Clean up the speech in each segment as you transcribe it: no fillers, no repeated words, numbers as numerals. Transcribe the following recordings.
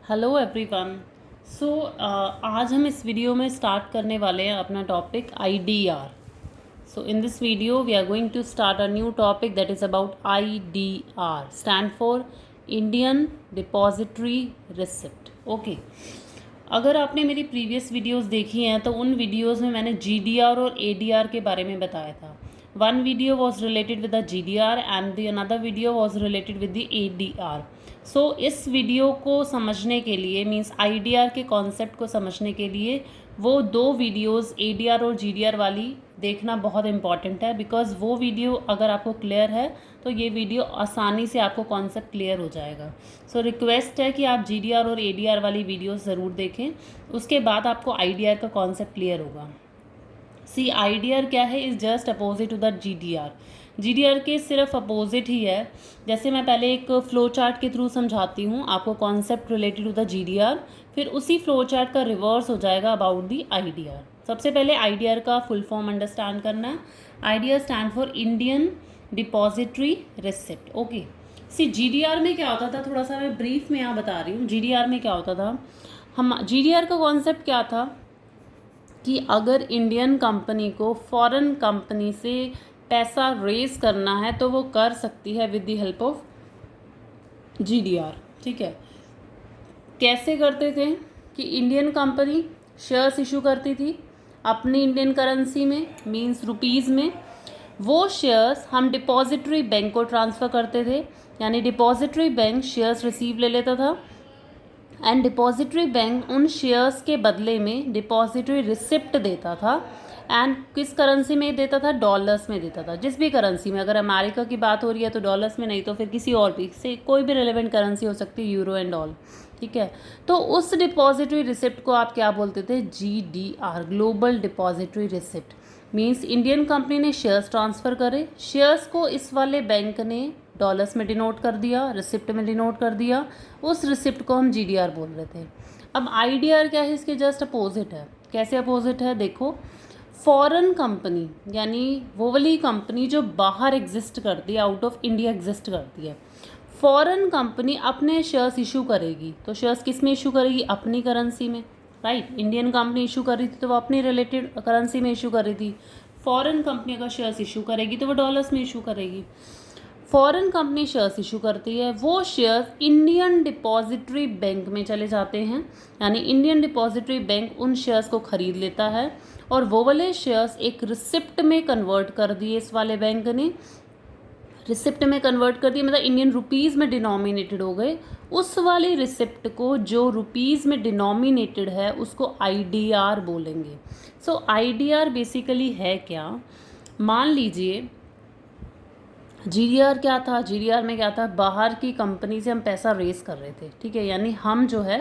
Hello everyone. सो आज हम इस वीडियो में स्टार्ट करने वाले हैं अपना topic IDR. So in this video we are going to start a new topic that is about IDR, stand for Indian depository receipt. Okay, अगर आपने मेरी प्रीवियस वीडियोस देखी हैं तो उन वीडियोस में मैंने जीडीआर और एडीआर के बारे में बताया था। One video was related with the GDR and the another video was related with the ADR. So इस वीडियो को समझने के लिए, मीन्स आईडीआर के कॉन्सेप्ट को समझने के लिए, वो दो वीडियोस एडीआर और जीडीआर वाली देखना बहुत इंपॉर्टेंट है। बिकॉज वो वीडियो अगर आपको क्लियर है तो ये वीडियो आसानी से आपको कॉन्सेप्ट क्लियर हो जाएगा। सो रिक्वेस्ट है कि आप जीडीआर और एडीआर वाली वीडियोस ज़रूर देखें, उसके बाद आपको आईडीआर का कॉन्सेप्ट क्लियर होगा। सी आईडीआर क्या है, is just opposite to the GDR. GDR के सिर्फ अपोजिट ही है। जैसे मैं पहले एक फ़्लो चार्ट के थ्रू समझाती हूँ आपको concept related to the GDR, फिर उसी फ़्लो चार्ट का रिवर्स हो जाएगा अबाउट द आईडीआर। सबसे पहले आईडीआर का फुल फॉर्म अंडरस्टैंड करना है। IDR stand for Indian depository receipt. Okay, see GDR में क्या होता था, थोड़ा सा मैं ब्रीफ में यहाँ बता रही हूँ। जीडीआर में क्या होता था, हम जीडीआर का कॉन्सेप्ट क्या था कि अगर इंडियन कंपनी को फॉरेन कंपनी से पैसा रेज करना है तो वो कर सकती है with the help of GDR. ठीक है, कैसे करते थे कि इंडियन कंपनी शेयर्स इशू करती थी अपनी इंडियन करेंसी में, मींस रुपीज़ में। वो शेयर्स हम डिपॉजिटरी बैंक को ट्रांसफ़र करते थे, यानी डिपॉजिटरी बैंक शेयर्स रिसीव ले लेता था एंड डिपॉजिटरी बैंक उन शेयर्स के बदले में डिपॉजिटरी रिसिप्ट देता था। एंड किस करेंसी में देता था, डॉलर्स में देता था। जिस भी करेंसी में, अगर अमेरिका की बात हो रही है तो डॉलर्स में, नहीं तो फिर किसी और भी से कोई भी रिलेवेंट करेंसी हो सकती है, यूरो एंड ऑल। ठीक है, तो उस डिपॉजिटरी रिसिप्ट को आप क्या बोलते थे, GDR, global depository receipt. Means Indian company ने शेयर्स ट्रांसफ़र करे, शेयर्स को इस वाले बैंक ने डॉलर्स में डिनोट कर दिया, रिसिप्ट में डिनोट कर दिया, उस रिसिप्ट को हम जीडीआर बोल रहे थे। अब आईडीआर क्या है, इसके जस्ट अपोजिट है। कैसे अपोजिट है, देखो, फॉरेन कंपनी यानी वो वाली कंपनी जो बाहर एग्जिस्ट करती है, आउट ऑफ इंडिया एग्जिस्ट करती है, फॉरेन कंपनी अपने शेयर्स इशू करेगी। तो शेयर्स किस में इशू करेगी, अपनी करेंसी में, राइट। इंडियन कंपनी इशू कर रही थी तो वो अपनी रिलेटेड करेंसी में इशू कर रही थी। फॉरेन कंपनी अगर शेयर्स इशू करेगी तो वो डॉलर्स में इशू करेगी। फॉरेन कंपनी शेयर्स इशू करती है, वो शेयर्स इंडियन डिपॉजिटरी बैंक में चले जाते हैं, यानी इंडियन डिपॉजिटरी बैंक उन शेयर्स को खरीद लेता है और वो वाले शेयर्स एक रिसिप्ट में कन्वर्ट कर दिए। इस वाले बैंक ने रिसिप्ट में कन्वर्ट कर दिए, मतलब इंडियन रुपीज़ में डिनोमिनेटेड हो गए। उस वाली रिसिप्ट को जो रुपीज़ में डिनोमिनेटेड है उसको आईडीआर बोलेंगे। सो आईडीआर बेसिकली है क्या, मान लीजिए जीडीआर क्या था, जीडीआर में क्या था, बाहर की कंपनी से हम पैसा रेस कर रहे थे। ठीक है, यानी हम जो है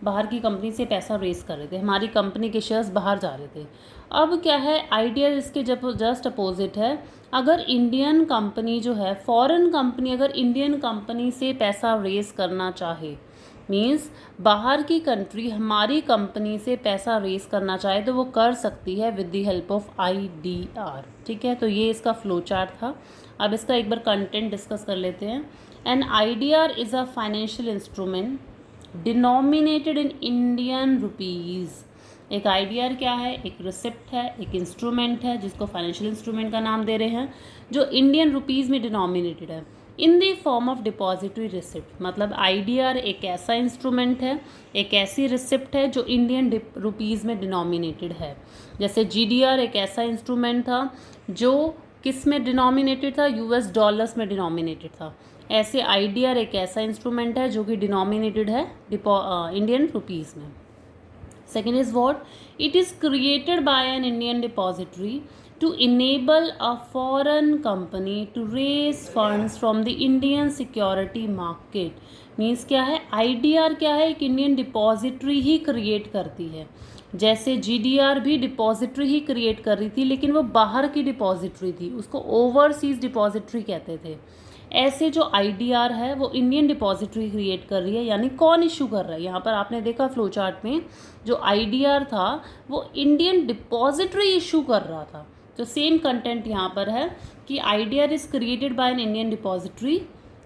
बाहर की कंपनी से पैसा रेस कर रहे थे, हमारी कंपनी के शेयर्स बाहर जा रहे थे। अब क्या है, आईडीआर इसके जस्ट अपोजिट है। अगर इंडियन कंपनी जो है, फॉरेन कंपनी अगर इंडियन कंपनी से पैसा रेस करना चाहे, मीन्स बाहर की कंट्री हमारी कंपनी से पैसा रेस करना चाहे तो वो कर सकती है with the help of IDR. ठीक है, तो ये इसका फ्लो चार्ट था। अब इसका एक बार कंटेंट डिस्कस कर लेते हैं। An IDR is a financial instrument denominated in Indian rupees. एक आईडीआर क्या है, एक रिसिप्ट है, एक इंस्ट्रूमेंट है जिसको फाइनेंशियल इंस्ट्रूमेंट का नाम दे रहे हैं, जो इंडियन रुपीज़ में डिनोमिनेटेड है in the form of depository receipt. मतलब आईडीआर एक ऐसा इंस्ट्रूमेंट है, एक ऐसी रिसिप्ट है जो इंडियन रुपीज़ में डिनोमिनेटेड है। जैसे जीडीआर एक ऐसा इंस्ट्रूमेंट था जो किस में डिनोमिनेटेड था, यूएस डॉलर्स में डिनोमिनेटेड था। ऐसे आईडीआर एक ऐसा इंस्ट्रूमेंट है जो कि डिनोमिनेटेड है इंडियन रुपीज़ में। Second is what? It is created by an Indian depository to enable a foreign company to raise funds from the Indian security market. Means क्या है, आईडीआर क्या है, एक इंडियन डिपॉजिटरी ही क्रिएट करती है। जैसे जीडीआर भी डिपॉजिटरी ही क्रिएट कर रही थी, लेकिन वो बाहर की डिपॉजिटरी थी, उसको ओवरसीज डिपॉजिटरी कहते थे। ऐसे जो आईडीआर है वो इंडियन डिपॉजिटरी क्रिएट कर रही है, यानी कौन इशू कर रहा है। यहाँ पर आपने देखा फ्लो चार्ट में जो आईडीआर था वो इंडियन डिपॉजिटरी इशू कर रहा था। तो सेम कंटेंट यहाँ पर है कि IDR is created by an Indian depository,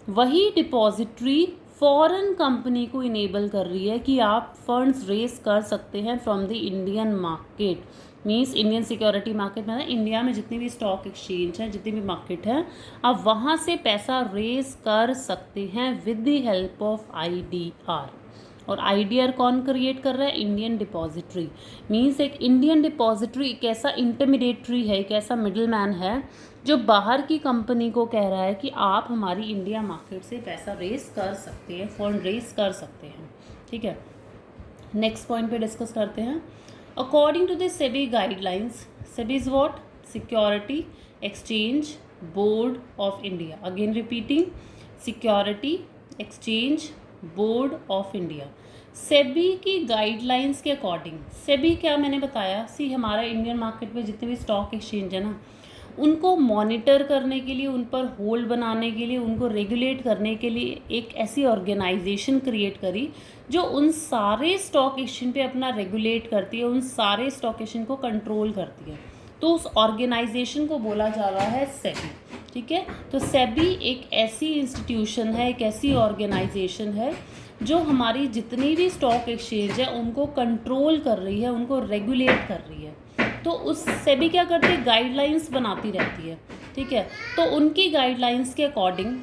वही डिपॉजिटरी फॉरेन कंपनी को इनेबल कर रही है कि आप फंड्स रेज कर सकते हैं from the Indian market. Means Indian security market में इंडिया में जितनी भी स्टॉक एक्सचेंज है, जितनी भी मार्केट है, आप वहाँ से पैसा रेज कर सकते हैं with the help of IDR। और IDR कौन क्रिएट कर रहा है? Indian depository. मीन्स एक इंडियन डिपॉजिटरी एक ऐसा इंटरमीडिएटरी है, एक ऐसा मिडल मैन है जो बाहर की कंपनी को कह रहा है कि आप हमारी इंडिया मार्केट से पैसा रेज कर सकते हैं, फंड रेज कर सकते हैं। ठीक है, नेक्स्ट पॉइंट पे डिस्कस करते हैं। According to the SEBI guidelines, SEBI is what? Security exchange board of India. Again repeating, security exchange board of India. SEBI की गाइडलाइंस के अकॉर्डिंग, सेबी क्या मैंने बताया, हमारा इंडियन मार्केट में जितने भी स्टॉक एक्सचेंज है ना, उनको मॉनिटर करने के लिए, उन पर होल्ड बनाने के लिए, उनको रेगुलेट करने के लिए एक ऐसी ऑर्गेनाइजेशन क्रिएट करी जो उन सारे स्टॉक एक्सचेंज पे अपना रेगुलेट करती है, उन सारे स्टॉक एक्सचेंज को कंट्रोल करती है। तो उस ऑर्गेनाइजेशन को बोला जा रहा है सेबी। ठीक है, तो सेबी एक ऐसी इंस्टीट्यूशन है, एक ऐसी ऑर्गेनाइजेशन है जो हमारी जितनी भी स्टॉक एक्सचेंज है उनको कंट्रोल कर रही है, उनको रेगुलेट कर रही है। तो उस सेबी क्या करती है? गाइडलाइंस बनाती रहती है। ठीक है, तो उनकी गाइडलाइंस के अकॉर्डिंग,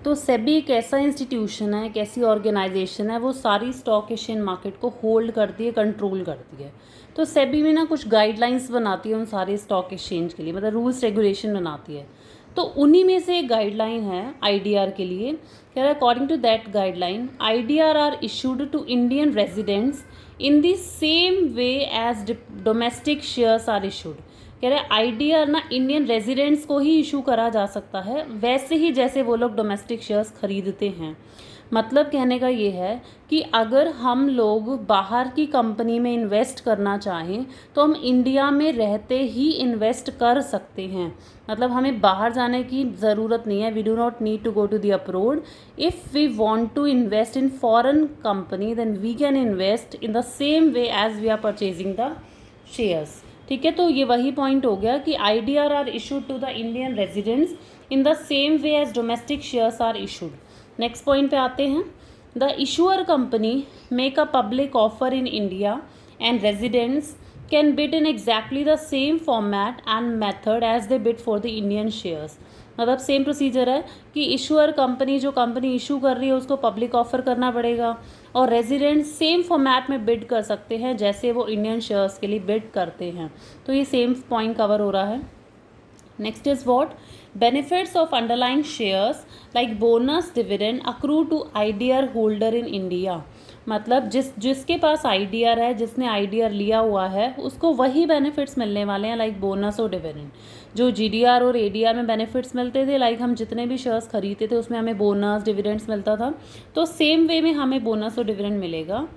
तो सेबी एक ऐसा इंस्टीट्यूशन है, एक ऐसी ऑर्गेनाइजेशन है, वो सारी स्टॉक एक्सचेंज मार्केट को होल्ड करती है, कंट्रोल करती है। तो सेबी में ना कुछ गाइडलाइंस बनाती है उन सारे स्टॉक एक्सचेंज के लिए, मतलब रूल्स रेगुलेशन बनाती है। तो उन्हीं में से एक गाइडलाइन है IDR के लिए। कह रहा है according to that guideline IDR are issued to Indian residents in the same way as domestic shares are issued. कह रहे हैं IDR ना इंडियन रेजिडेंट्स को ही इशू करा जा सकता है, वैसे ही जैसे वो लोग डोमेस्टिक शेयर्स खरीदते हैं। मतलब कहने का ये है कि अगर हम लोग बाहर की कंपनी में इन्वेस्ट करना चाहें तो हम इंडिया में रहते ही इन्वेस्ट कर सकते हैं। मतलब हमें बाहर जाने की ज़रूरत नहीं है। We do not need to go to the abroad. If we want to invest in foreign company then we can invest in the same way as we are purchasing the shares. ठीक है, तो ये वही point हो गया कि IDR are issued to the Indian residents in the same way as domestic shares are issued. Next point पे आते हैं। The issuer company make a public offer in India and residents can bid in exactly the same format and method as they bid for the Indian shares. मतलब same procedure है कि issuer company, जो company issue कर रही है, उसको public offer करना पड़ेगा और रेजिडेंट सेम फॉर्मेट में बिड कर सकते हैं जैसे वो इंडियन शेयर्स के लिए बिड करते हैं। तो ये सेम पॉइंट कवर हो रहा है। Next is what? Benefits of underlying shares like bonus dividend accrue to IDR holder in India. मतलब जिसके पास IDR है, जिसने IDR लिया हुआ है, उसको वही बेनिफिट्स मिलने वाले हैं, लाइक बोनस और डिविडेंड। जो GDR और ADR में बेनिफिट्स मिलते थे, लाइक हम जितने भी शेयर्स खरीदते थे उसमें हमें बोनस डिविडेंड्स मिलता था, तो सेम वे में हमें बोनस और डिविडेंड मिलेगा।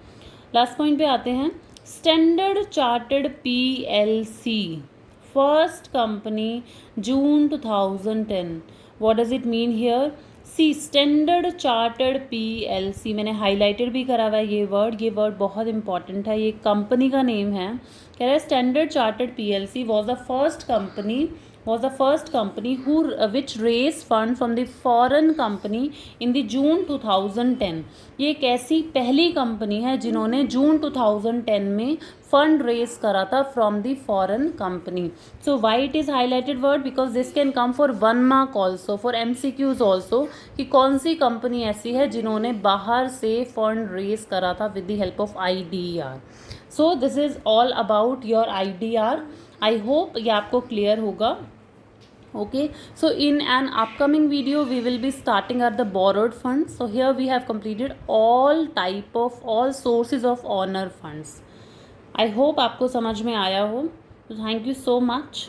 लास्ट पॉइंट पे आते हैं। Standard chartered PLC first company June 2010। What does it mean here? Standard chartered PLC, मैंने हाईलाइटेड भी करा हुआ है ये वर्ड बहुत इंपॉर्टेंट है, ये कंपनी का नेम है। कह रहा है standard chartered PLC was the first company which raised fund from the foreign company in the June 2010। ये एक ऐसी पहली कंपनी है जिन्होंने जून 2010 में फंड रेज करा था from the foreign company. So why it is highlighted word? Because this can come for 1 mark also, for MCQs also, कि कौन सी कंपनी ऐसी है जिन्होंने बाहर से फंड रेज करा था with the help of IDR। So this is all about your IDR। I hope ये आपको क्लियर होगा। Okay, so in an upcoming video we will be starting at the borrowed funds. So here we have completed all sources of honor funds. I hope आपको समझ में आया हो. So thank you so much.